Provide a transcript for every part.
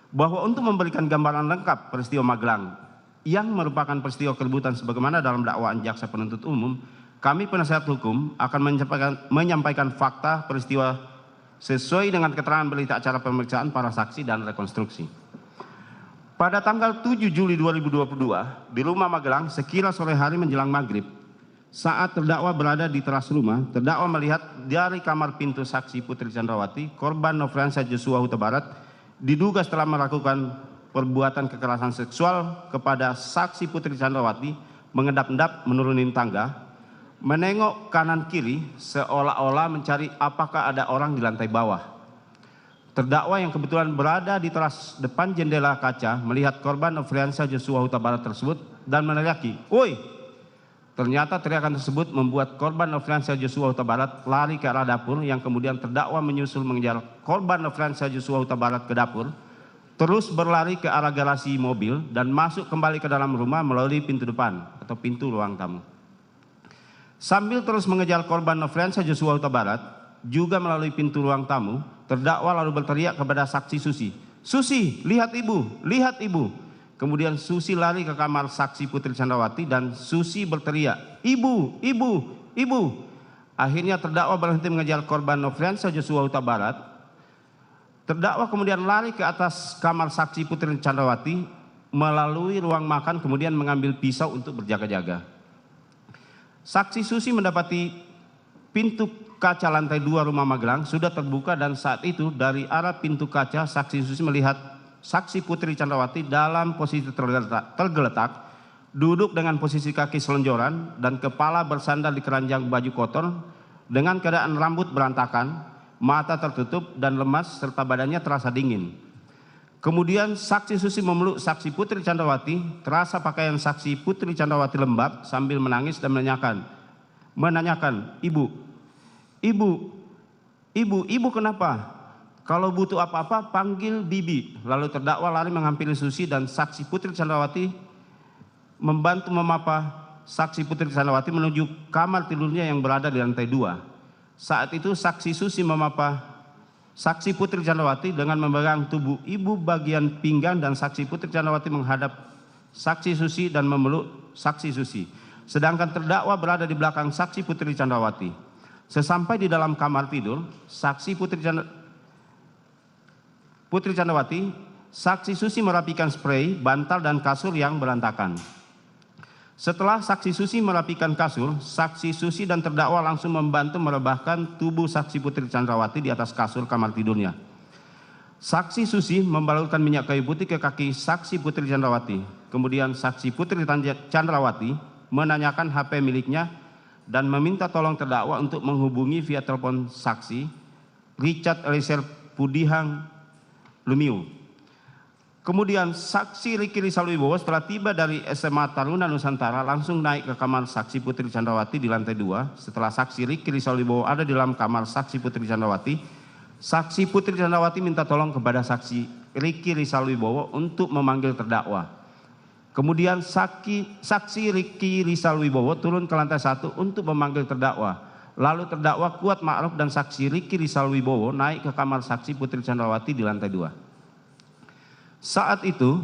bahwa untuk memberikan gambaran lengkap peristiwa Magelang yang merupakan peristiwa keributan sebagaimana dalam dakwaan jaksa penuntut umum, kami penasihat hukum akan menyampaikan fakta peristiwa sesuai dengan keterangan berita acara pemeriksaan para saksi dan rekonstruksi. Pada tanggal 7 Juli 2022 di rumah Magelang sekira sore hari menjelang maghrib, saat terdakwa berada di teras rumah, terdakwa melihat dari kamar pintu saksi Putri Chandrawati, korban Nofriansah Joshua Huta Barat diduga setelah melakukan perbuatan kekerasan seksual kepada saksi Putri Chandrawati mengendap-endap menurunin tangga, menengok kanan kiri seolah-olah mencari apakah ada orang di lantai bawah. Terdakwa yang kebetulan berada di teras depan jendela kaca melihat korban Nofriansah Joshua Huta Barat tersebut dan meneriaki, "Woi!" Ternyata teriakan tersebut membuat korban Nofriansah Joshua Huta Barat lari ke arah dapur, yang kemudian terdakwa menyusul mengejar korban Nofriansah Joshua Huta Barat ke dapur, terus berlari ke arah garasi mobil dan masuk kembali ke dalam rumah melalui pintu depan atau pintu ruang tamu. Sambil terus mengejar korban Nofriansah Joshua Huta Barat juga melalui pintu ruang tamu, terdakwa lalu berteriak kepada saksi Susi, "Susi, lihat ibu, lihat ibu." Kemudian Susi lari ke kamar saksi Putri Chandrawati dan Susi berteriak, "Ibu, ibu, ibu." Akhirnya terdakwa berhenti mengejar korban Nofriansah Joshua Huta Barat. Terdakwa kemudian lari ke atas kamar saksi Putri Chandrawati melalui ruang makan, kemudian mengambil pisau untuk berjaga-jaga. Saksi Susi mendapati pintu kaca lantai 2 rumah Magelang sudah terbuka, dan saat itu dari arah pintu kaca saksi Susi melihat saksi Putri Chandrawati dalam posisi tergeletak, duduk dengan posisi kaki selonjoran dan kepala bersandar di keranjang baju kotor dengan keadaan rambut berantakan, mata tertutup dan lemas serta badannya terasa dingin. Kemudian saksi Susi memeluk saksi Putri Chandrawati, terasa pakaian saksi Putri Chandrawati lembab sambil menangis dan menanyakan, "Ibu, ibu, ibu, ibu kenapa? Kalau butuh apa-apa panggil bibi." Lalu terdakwa lari menghampiri Susi dan saksi Putri Chandrawati membantu memapa saksi Putri Chandrawati menuju kamar tidurnya yang berada di lantai 2. Saat itu saksi Susi memapa saksi Putri Chandrawati dengan memegang tubuh ibu bagian pinggang, dan saksi Putri Chandrawati menghadap saksi Susi dan memeluk saksi Susi. Sedangkan terdakwa berada di belakang saksi Putri Chandrawati. Sesampai di dalam kamar tidur, saksi Putri Chandrawati, saksi Susi merapikan sprei, bantal dan kasur yang berantakan. Setelah saksi Susi merapikan kasur, saksi Susi dan terdakwa langsung membantu merebahkan tubuh saksi Putri Chandrawati di atas kasur kamar tidurnya. Saksi Susi membalurkan minyak kayu putih ke kaki saksi Putri Chandrawati. Kemudian saksi Putri Chandrawati menanyakan HP miliknya dan meminta tolong terdakwa untuk menghubungi via telepon saksi Richard Eliezer Pudihang Lumiu. Kemudian saksi Riki Rizal Wibowo setelah tiba dari SMA Taruna Nusantara langsung naik ke kamar saksi Putri Chandrawati di lantai 2. Setelah saksi Riki Rizal Wibowo ada di dalam kamar saksi Putri Chandrawati, saksi Putri Chandrawati minta tolong kepada saksi Riki Rizal Wibowo untuk memanggil terdakwa. Kemudian saksi Riki Rizal Wibowo turun ke lantai 1 untuk memanggil terdakwa. Lalu terdakwa Kuat Ma'ruf dan saksi Riki Rizal Wibowo naik ke kamar saksi Putri Chandrawati di lantai 2. Saat itu,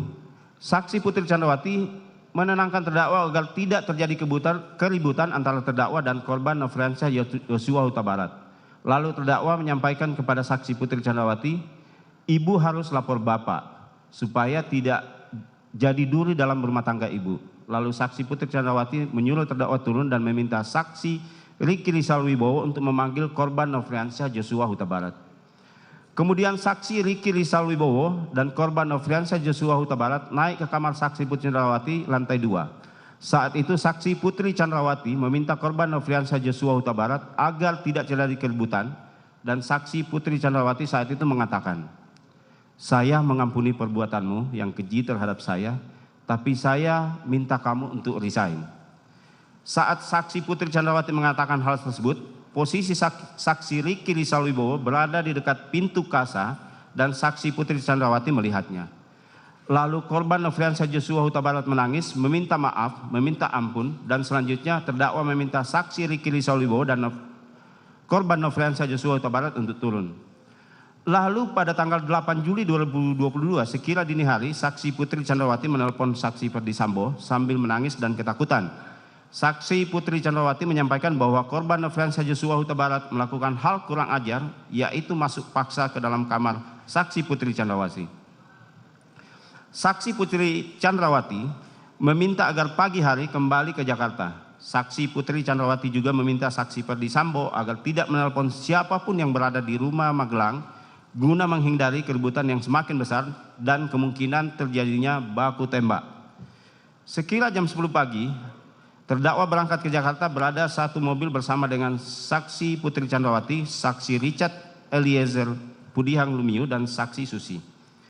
saksi Putri Chandrawati menenangkan terdakwa agar tidak terjadi keributan antara terdakwa dan korban Nofriansah Joshua Huta Barat. Lalu terdakwa menyampaikan kepada saksi Putri Chandrawati, "Ibu harus lapor bapak supaya tidak jadi duri dalam rumah tangga ibu." Lalu saksi Putri Chandrawati menyuruh terdakwa turun dan meminta saksi Riki Rizal Wibowo untuk memanggil korban Nofriansah Joshua Huta Barat. Kemudian saksi Riki Rizal Wibowo dan korban Nofriansah Joshua Huta Barat naik ke kamar saksi Putri Chandrawati lantai 2. Saat itu saksi Putri Chandrawati meminta korban Nofriansah Joshua Huta Barat agar tidak terjadi keributan, dan saksi Putri Chandrawati saat itu mengatakan, "Saya mengampuni perbuatanmu yang keji terhadap saya, tapi saya minta kamu untuk resign." Saat saksi Putri Chandrawati mengatakan hal tersebut, posisi saksi Riki Rizal Wibowo berada di dekat pintu kasa dan saksi Putri Chandrawati melihatnya. Lalu korban Nofriansah Joshua Huta Barat menangis, meminta maaf, meminta ampun, dan selanjutnya terdakwa meminta saksi Riki Rizal Wibowo dan korban Nofriansah Joshua Huta Barat untuk turun. Lalu pada tanggal 8 Juli 2022 sekira dini hari, saksi Putri Chandrawati menelpon saksi Ferdi Sambo sambil menangis dan ketakutan. Saksi Putri Chandrawati menyampaikan bahwa korban Nofriansah Joshua Huta Barat melakukan hal kurang ajar, yaitu masuk paksa ke dalam kamar saksi Putri Chandrawati. Saksi Putri Chandrawati meminta agar pagi hari kembali ke Jakarta. Saksi Putri Chandrawati juga meminta saksi Ferdi Sambo agar tidak menelpon siapapun yang berada di rumah Magelang guna menghindari keributan yang semakin besar dan kemungkinan terjadinya baku tembak. Sekira jam 10 pagi, terdakwa berangkat ke Jakarta berada satu mobil bersama dengan saksi Putri Chandrawati, saksi Richard Eliezer Pudihang Lumiu, dan saksi Susi.